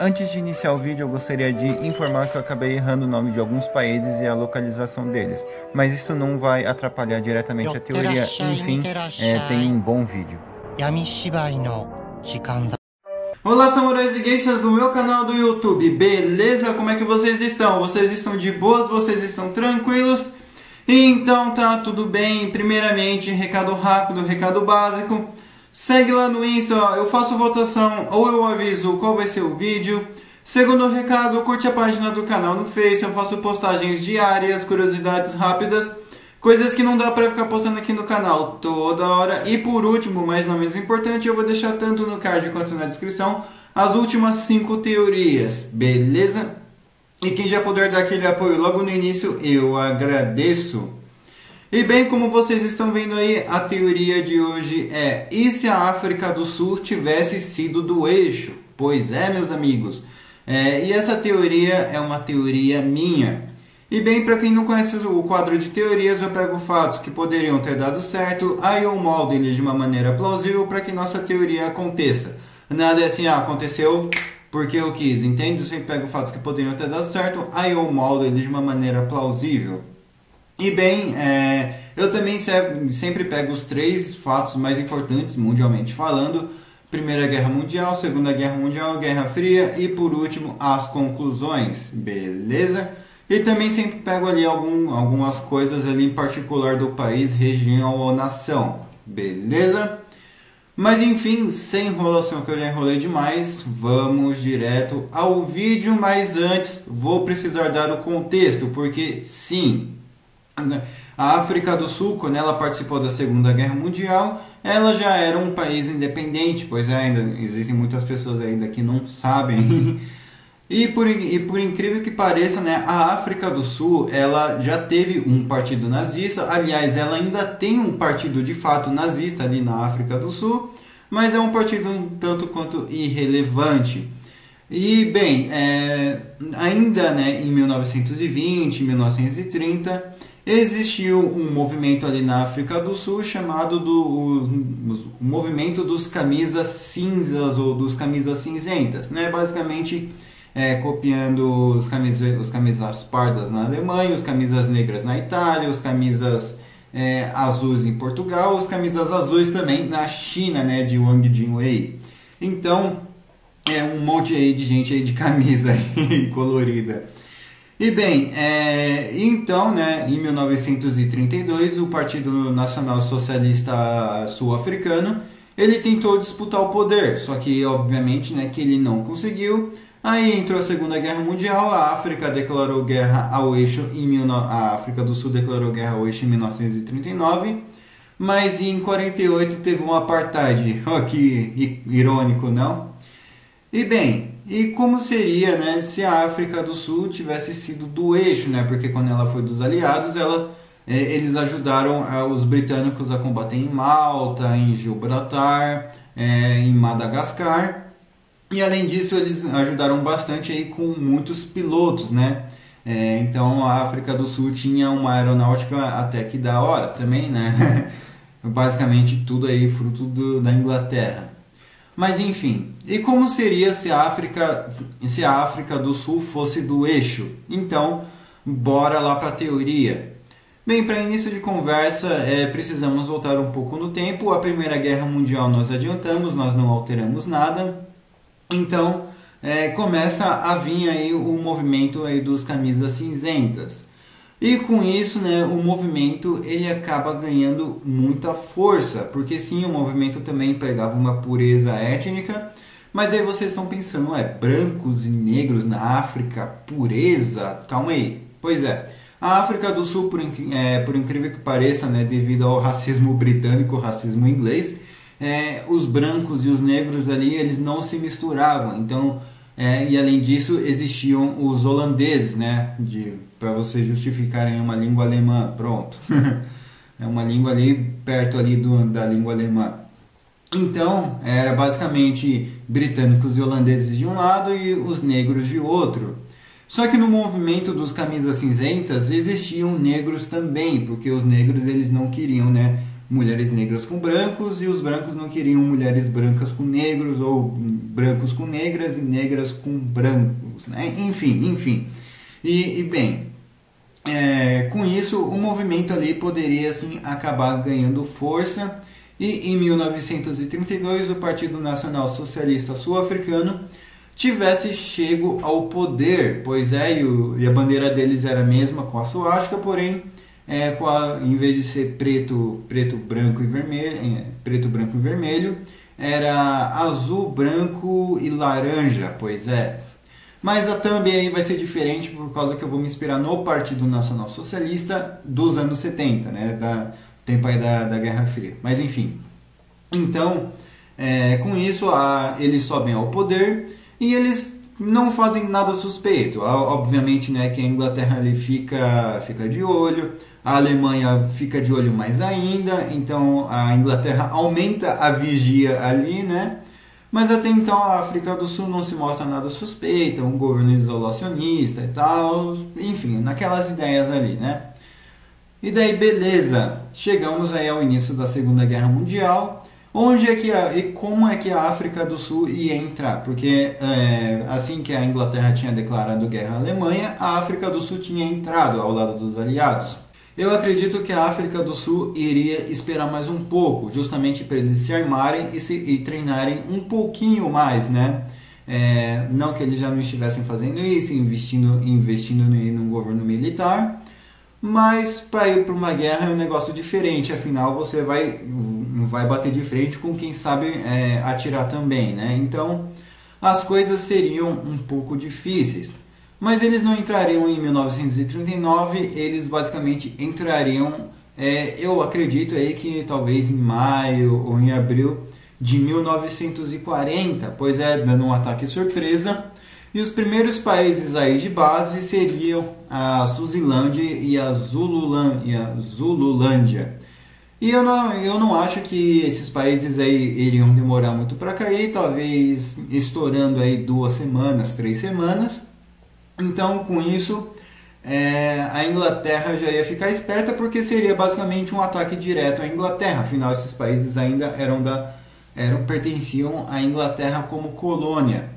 Antes de iniciar o vídeo, eu gostaria de informar que eu acabei errando o nome de alguns países e a localização deles, mas isso não vai atrapalhar diretamente a teoria. Enfim, tenha um bom vídeo. Olá, samurais e geishas do meu canal do YouTube, beleza? Como é que vocês estão? Vocês estão de boas? Vocês estão tranquilos? Então tá tudo bem. Primeiramente, recado rápido, recado básico. Segue lá no Insta, eu faço votação ou eu aviso qual vai ser o vídeo. Segundo recado, curte a página do canal no Face, eu faço postagens diárias, curiosidades rápidas, coisas que não dá pra ficar postando aqui no canal toda hora. E por último, mas não menos importante, eu vou deixar tanto no card quanto na descrição as últimas 5 teorias, beleza? E quem já puder dar aquele apoio logo no início, eu agradeço. E bem, como vocês estão vendo aí, a teoria de hoje é: e se a África do Sul tivesse sido do eixo? Pois é, meus amigos. E essa teoria é uma teoria minha. E bem, para quem não conhece o quadro de teorias, eu pego fatos que poderiam ter dado certo, aí eu moldo eles de uma maneira plausível para que nossa teoria aconteça. Nada é assim, aconteceu porque eu quis, entende? Eu sempre pego fatos que poderiam ter dado certo, aí eu moldo eles de uma maneira plausível. E bem, eu também sempre pego os 3 fatos mais importantes, mundialmente falando: Primeira Guerra Mundial, Segunda Guerra Mundial, Guerra Fria e, por último, as conclusões, beleza? E também sempre pego ali algumas coisas ali em particular do país, região ou nação, beleza? Mas enfim, sem enrolação, que eu já enrolei demais, vamos direto ao vídeo. Mas antes, vou precisar dar o contexto, porque sim, a África do Sul, quando ela participou da Segunda Guerra Mundial, ela já era um país independente, pois ainda existem muitas pessoas ainda que não sabem. E por incrível que pareça, né, a África do Sul, ela já teve um partido nazista. Aliás, ela ainda tem um partido de fato nazista ali na África do Sul, mas é um partido um tanto quanto irrelevante. E bem, ainda, né, em 1920, 1930, existiu um movimento ali na África do Sul chamado o movimento dos camisas cinzas ou dos camisas cinzentas, né? Basicamente copiando os camisas pardas na Alemanha, os camisas negras na Itália, os camisas azuis em Portugal, os camisas azuis também na China, né, de Wang Jingwei. Então, um monte aí de gente aí de camisa aí colorida. E bem, então, né, em 1932, o Partido Nacional Socialista Sul-Africano, ele tentou disputar o poder, só que obviamente, né, que ele não conseguiu. Aí entrou a Segunda Guerra Mundial, a África declarou guerra ao eixo a África do Sul declarou guerra ao eixo em 1939, mas em 48 teve um apartheid. Oh, que irônico, não? E bem, e como seria, né, se a África do Sul tivesse sido do eixo, né? Porque quando ela foi dos aliados, eles ajudaram os britânicos a combater em Malta, em Gibraltar, em Madagascar. E além disso, eles ajudaram bastante aí com muitos pilotos, né? Então a África do Sul tinha uma aeronáutica até que da hora também, né? Basicamente tudo aí fruto da Inglaterra. Mas enfim, e como seria se a África do Sul fosse do eixo? Então, bora lá para a teoria. Bem, para início de conversa, precisamos voltar um pouco no tempo. A Primeira Guerra Mundial nós adiantamos, nós não alteramos nada. Então, começa a vir aí o movimento aí dos camisas cinzentas. E com isso, né, o movimento ele acaba ganhando muita força, porque sim, o movimento também pregava uma pureza étnica. Mas aí vocês estão pensando, brancos e negros na África, pureza? Calma aí. Pois é, a África do Sul, por incrível que pareça, né, devido ao racismo britânico, ao racismo inglês, os brancos e os negros ali, eles não se misturavam. Então, e além disso, existiam os holandeses, né, para vocês justificarem uma língua alemã, pronto. É uma língua ali perto ali da língua alemã. Então, era basicamente britânicos e holandeses de um lado e os negros de outro. Só que no movimento dos camisas cinzentas existiam negros também, porque os negros eles não queriam, né, mulheres negras com brancos, e os brancos não queriam mulheres brancas com negros, ou brancos com negras e negras com brancos, né? Enfim. E bem, com isso o movimento ali poderia assim acabar ganhando força, e em 1932 o Partido Nacional Socialista Sul-Africano tivesse chego ao poder, pois e a bandeira deles era a mesma, com a suástica, porém em vez de ser preto, branco e vermelho, era azul, branco e laranja, Mas a thumb aí vai ser diferente por causa que eu vou me inspirar no Partido Nacional Socialista dos anos 70, né? Tempo aí da Guerra Fria. Mas enfim. Então, com isso, eles sobem ao poder e eles não fazem nada suspeito. Obviamente, né, que a Inglaterra ali fica de olho, a Alemanha fica de olho mais ainda, então a Inglaterra aumenta a vigia ali, né? Mas até então a África do Sul não se mostra nada suspeita, um governo isolacionista e tal, enfim, naquelas ideias ali, né? E daí, beleza, chegamos aí ao início da Segunda Guerra Mundial, e como é que a África do Sul ia entrar? Porque assim que a Inglaterra tinha declarado guerra à Alemanha, a África do Sul tinha entrado ao lado dos aliados. Eu acredito que a África do Sul iria esperar mais um pouco, justamente para eles se armarem e treinarem um pouquinho mais, né? Não que eles já não estivessem fazendo isso, investindo no governo militar, mas para ir para uma guerra é um negócio diferente, afinal você vai bater de frente com quem sabe atirar também, né? Então as coisas seriam um pouco difíceis. Mas eles não entrariam em 1939, eles basicamente entrariam, eu acredito aí que talvez em maio ou em abril de 1940, pois dando um ataque surpresa. E os primeiros países aí de base seriam a Suazilândia e a Zululândia. E eu não acho que esses países aí iriam demorar muito para cair, talvez estourando aí 2 semanas, 3 semanas. Então, com isso, a Inglaterra já ia ficar esperta, porque seria basicamente um ataque direto à Inglaterra. Afinal, esses países ainda pertenciam à Inglaterra como colônia.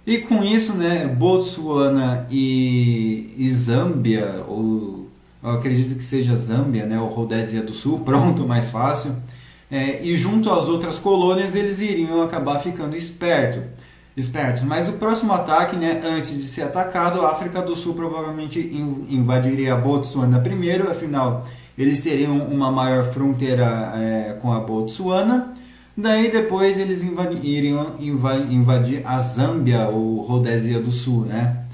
E com isso, né, Botsuana e Zâmbia, ou eu acredito que seja Zâmbia, né, ou Rodésia do Sul, pronto, mais fácil. E junto às outras colônias, eles iriam acabar ficando espertos. Mas o próximo ataque, né, antes de ser atacado, a África do Sul provavelmente invadiria a Botsuana primeiro, afinal eles teriam uma maior fronteira com a Botsuana. Daí depois eles iriam invadir a Zâmbia ou Rodésia do Sul, né?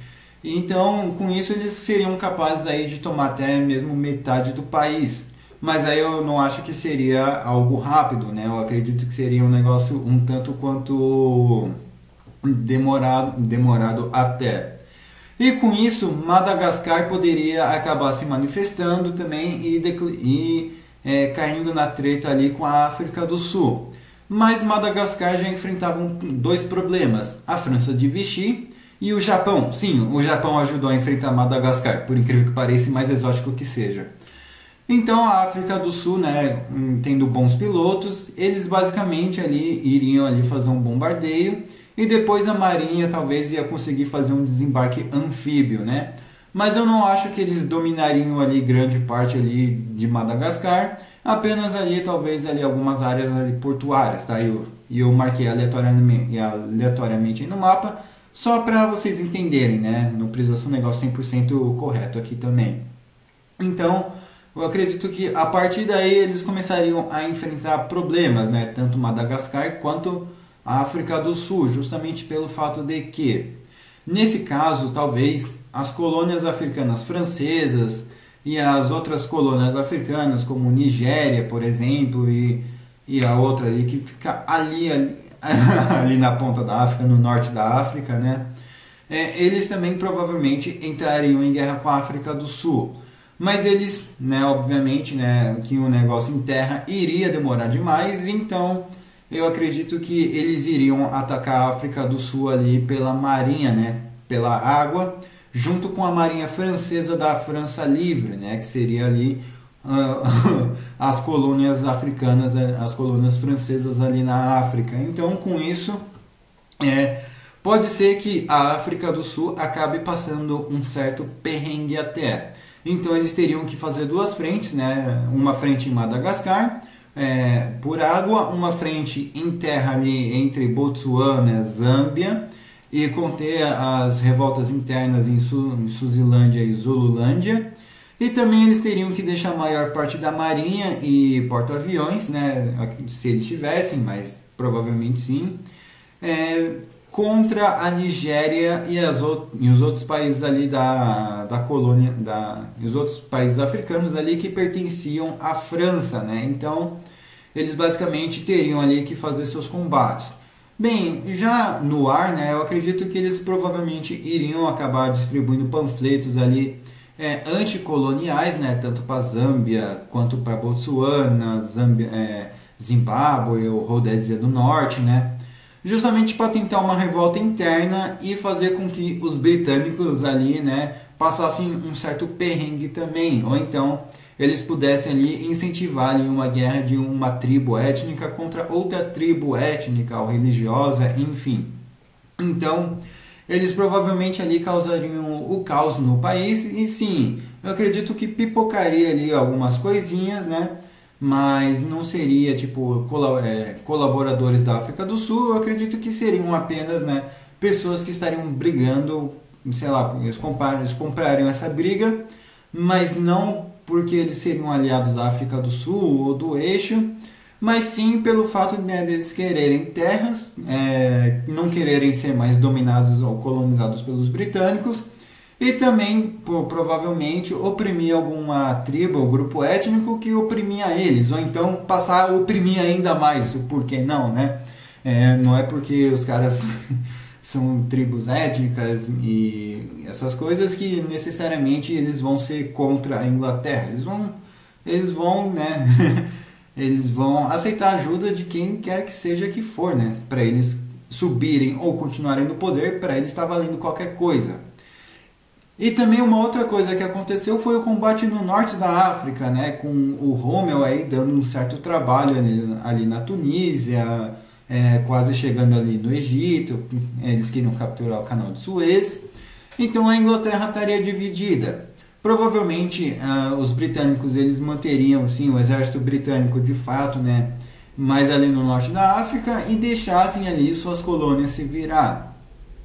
Então, com isso eles seriam capazes aí de tomar até mesmo metade do país. Mas aí eu não acho que seria algo rápido, né? Eu acredito que seria um negócio um tanto quanto demorado até. E com isso, Madagascar poderia acabar se manifestando também e caindo na treta ali com a África do Sul. Mas Madagascar já enfrentava 2 problemas: a França de Vichy e o Japão. Sim, o Japão ajudou a enfrentar Madagascar, por incrível que pareça, mais exótico que seja. Então a África do Sul, né, tendo bons pilotos, eles basicamente iriam ali fazer um bombardeio, e depois a marinha talvez ia conseguir fazer um desembarque anfíbio, né? Mas eu não acho que eles dominariam ali grande parte ali de Madagascar, apenas ali talvez ali algumas áreas ali portuárias, tá? E eu marquei aleatoriamente no mapa, só para vocês entenderem, né? Não precisa ser um negócio 100% correto aqui também. Então, eu acredito que a partir daí eles começariam a enfrentar problemas, né? Tanto Madagascar quanto a África do Sul, justamente pelo fato de que, nesse caso, talvez as colônias africanas francesas e as outras colônias africanas, como Nigéria, por exemplo, e a outra ali que fica ali na ponta da África, no norte da África, né? Eles também provavelmente entrariam em guerra com a África do Sul. Mas eles, né, obviamente, né, que o negócio em terra iria demorar demais, então eu acredito que eles iriam atacar a África do Sul ali pela marinha, né, pela água, junto com a marinha francesa da França Livre, né, que seria ali as colônias africanas, as colônias francesas ali na África. Então, com isso, pode ser que a África do Sul acabe passando um certo perrengue até. Então, eles teriam que fazer duas frentes, né? Uma frente em Madagascar, por água, uma frente em terra ali entre Botsuana e Zâmbia, e conter as revoltas internas em Suzilândia e Zululândia. E também eles teriam que deixar a maior parte da marinha e porta-aviões, né, se eles tivessem, mas provavelmente sim, contra a Nigéria e os outros países ali da colônia, os outros países africanos ali que pertenciam à França, né? Então, eles basicamente teriam ali que fazer seus combates. Bem, já no ar, né, eu acredito que eles provavelmente iriam acabar distribuindo panfletos ali anticoloniais, né, tanto para Zâmbia quanto para Botsuana, Zimbábue ou Rodésia do Norte, né, justamente para tentar uma revolta interna e fazer com que os britânicos ali, né, passassem um certo perrengue também, ou então eles pudessem ali incentivar ali uma guerra de uma tribo étnica contra outra tribo étnica ou religiosa, enfim. Então, eles provavelmente ali causariam o caos no país e sim, eu acredito que pipocaria ali algumas coisinhas, né? Mas não seria tipo colaboradores da África do Sul, eu acredito que seriam apenas, né, pessoas que estariam brigando, sei lá, eles comprariam essa briga, mas não porque eles seriam aliados da África do Sul ou do eixo, mas sim pelo fato de eles quererem terras, não quererem ser mais dominados ou colonizados pelos britânicos, e também provavelmente oprimir alguma tribo ou grupo étnico que oprimia eles, ou então passar a oprimir ainda mais, por que não, né? Não é porque os caras são tribos étnicas e essas coisas que necessariamente eles vão ser contra a Inglaterra. Eles vão, né? Eles vão aceitar a ajuda de quem quer que seja que for, né? Para eles subirem ou continuarem no poder, para eles está valendo qualquer coisa. E também uma outra coisa que aconteceu foi o combate no norte da África, né? Com o Rommel aí dando um certo trabalho ali na Tunísia, quase chegando ali no Egito. Eles queriam capturar o canal de Suez. Então a Inglaterra estaria dividida. Provavelmente os britânicos eles manteriam sim o exército britânico de fato, né, mais ali no norte da África e deixassem ali suas colônias se virar.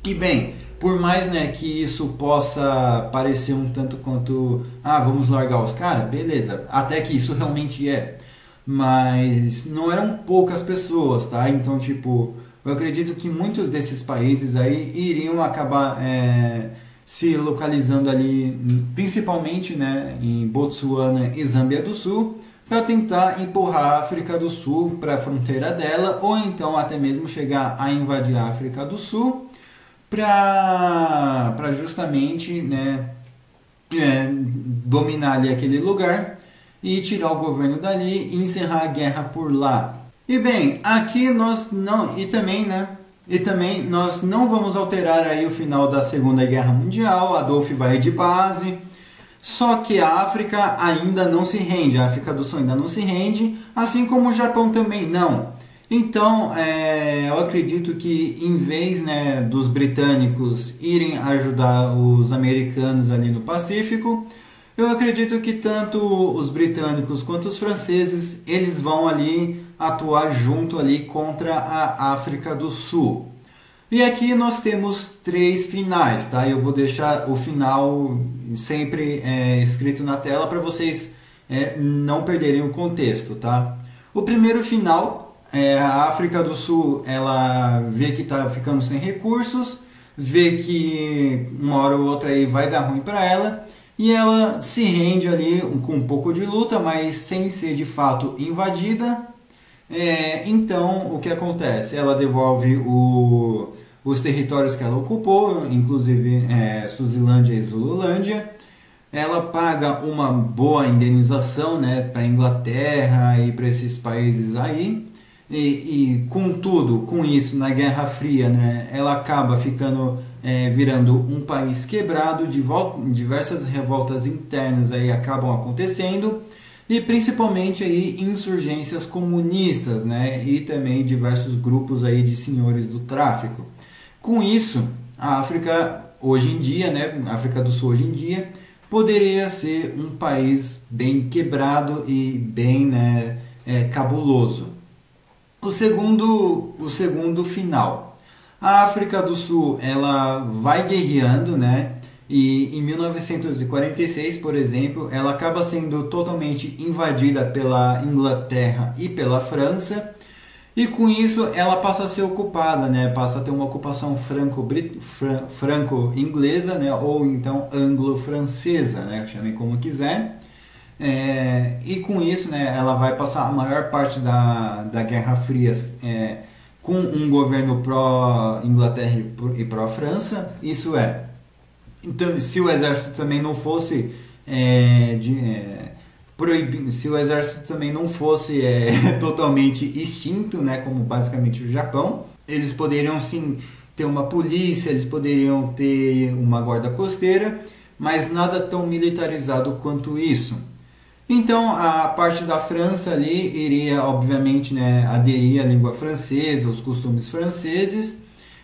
E bem, por mais, né, que isso possa parecer um tanto quanto vamos largar os caras, beleza, até que isso realmente mas não eram poucas pessoas, tá? Então, tipo, eu acredito que muitos desses países aí iriam acabar se localizando ali, principalmente, né, em Botsuana e Zâmbia do Sul, para tentar empurrar a África do Sul para a fronteira dela, ou então até mesmo chegar a invadir a África do Sul, para justamente, né, dominar ali aquele lugar e tirar o governo dali e encerrar a guerra por lá. E bem, aqui nós não... E também nós não vamos alterar aí o final da Segunda Guerra Mundial, Adolf vai de base, só que a África ainda não se rende, a África do Sul ainda não se rende, assim como o Japão também não. Então, eu acredito que em vez, né, dos britânicos irem ajudar os americanos ali no Pacífico, eu acredito que tanto os britânicos quanto os franceses, eles vão ali atuar junto ali contra a África do Sul. E aqui nós temos 3 finais, tá? Eu vou deixar o final sempre escrito na tela para vocês não perderem o contexto, tá? O primeiro final, a África do Sul, ela vê que está ficando sem recursos, vê que uma hora ou outra aí vai dar ruim para ela, e ela se rende ali com um pouco de luta, mas sem ser de fato invadida. Então, o que acontece? Ela devolve os territórios que ela ocupou, inclusive Suzilândia e Zululândia. Ela paga uma boa indenização, né, para a Inglaterra e para esses países aí. Contudo, com isso, na Guerra Fria, né, ela acaba virando um país quebrado, diversas revoltas internas aí acabam acontecendo, e principalmente aí insurgências comunistas, né, e também diversos grupos aí de senhores do tráfico. Com isso, a África hoje em dia, né, a África do Sul hoje em dia, poderia ser um país bem quebrado e bem, né, cabuloso. O segundo final. A África do Sul, ela vai guerreando, né? E em 1946, por exemplo, ela acaba sendo totalmente invadida pela Inglaterra e pela França. E com isso ela passa a ser ocupada, né? Passa a ter uma ocupação franco-inglesa, né? Ou então anglo-francesa, né? Chame como quiser. E com isso, né, ela vai passar a maior parte da Guerra Fria com um governo pró-Inglaterra e pró-França. Isso é, então, se o exército também não fosse se o exército também não fosse totalmente extinto, né, como basicamente o Japão, eles poderiam sim ter uma polícia, eles poderiam ter uma guarda costeira, mas nada tão militarizado quanto isso. Então a parte da França ali iria obviamente, né, aderir à língua francesa, aos costumes franceses,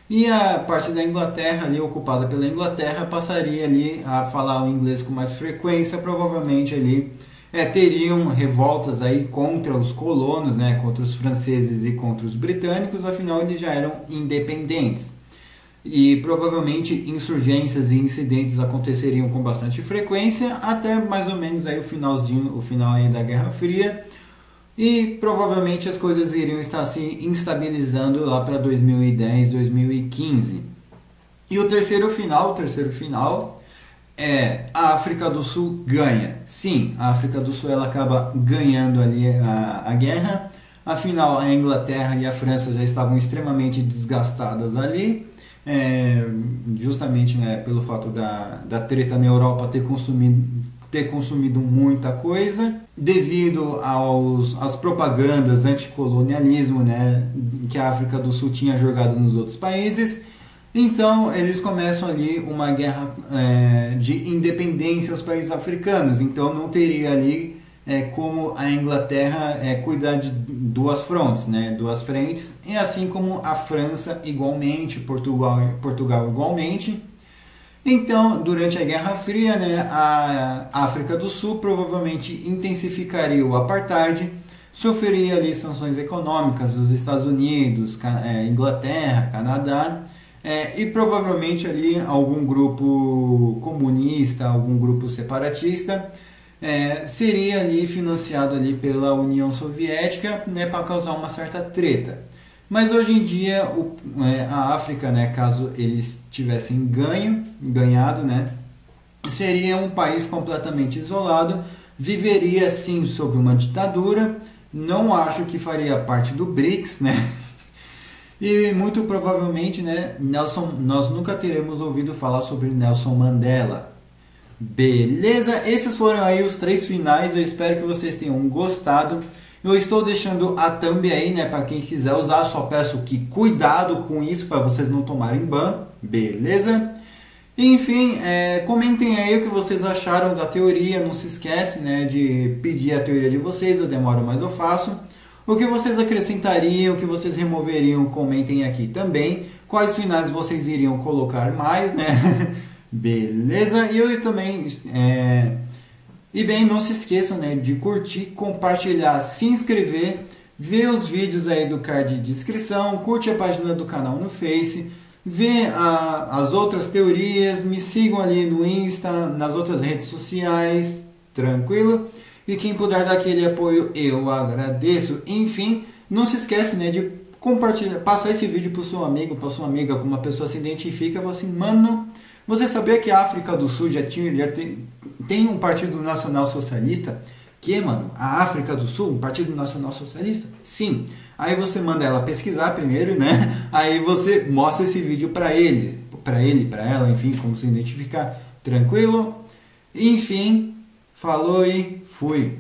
e a parte da Inglaterra ali ocupada pela Inglaterra passaria ali a falar o inglês com mais frequência, provavelmente ali teriam revoltas aí contra os colonos, né, contra os franceses e contra os britânicos, afinal eles já eram independentes. E provavelmente insurgências e incidentes aconteceriam com bastante frequência até mais ou menos aí o final aí da Guerra Fria, e provavelmente as coisas iriam estar se instabilizando lá para 2010, 2015. E o terceiro final é a África do Sul ganha. Sim, a África do Sul ela acaba ganhando ali a guerra. Afinal, a Inglaterra e a França já estavam extremamente desgastadas ali, justamente, né, pelo fato da treta na Europa ter consumido muita coisa, devido às propagandas anticolonialismo, né, que a África do Sul tinha jogado nos outros países. Então eles começam ali uma guerra de independência aos países africanos. Então não teria ali como a Inglaterra cuidar de duas frontes, né, duas frentes, e assim como a França igualmente, Portugal igualmente. Então, durante a Guerra Fria, né, a África do Sul provavelmente intensificaria o apartheid, sofreria ali sanções econômicas dos Estados Unidos, Inglaterra, Canadá, e provavelmente ali algum grupo comunista, algum grupo separatista seria ali financiado ali pela União Soviética, né, para causar uma certa treta. Mas hoje em dia a África, né, caso eles tivessem ganhado, né, seria um país completamente isolado, viveria sim sob uma ditadura, não acho que faria parte do BRICS, né, e muito provavelmente, né, nós nunca teremos ouvido falar sobre Nelson Mandela. Beleza? Esses foram aí os 3 finais, eu espero que vocês tenham gostado. Eu estou deixando a thumb aí, né, para quem quiser usar, só peço que cuidado com isso para vocês não tomarem ban, beleza? Enfim, comentem aí o que vocês acharam da teoria, não se esquece, né, de pedir a teoria de vocês, eu demoro, mas eu faço. O que vocês acrescentariam, o que vocês removeriam, comentem aqui também. Quais finais vocês iriam colocar mais, né? Beleza? E eu também... E bem, não se esqueçam, né, de curtir, compartilhar, se inscrever, ver os vídeos aí do card de descrição, curte a página do canal no Face, vê as outras teorias, me sigam ali no Insta, nas outras redes sociais, tranquilo? E quem puder dar aquele apoio, eu agradeço. Enfim, não se esquece, né, de compartilhar, passar esse vídeo para o seu amigo, para sua amiga, alguma pessoa se identifica, fala assim, mano, você sabia que a África do Sul tem um Partido Nacional Socialista? Que, mano? A África do Sul, um Partido Nacional Socialista? Sim. Aí você manda ela pesquisar primeiro, né? Aí você mostra esse vídeo para ela, enfim, como se identificar. Tranquilo? Enfim, falou e fui.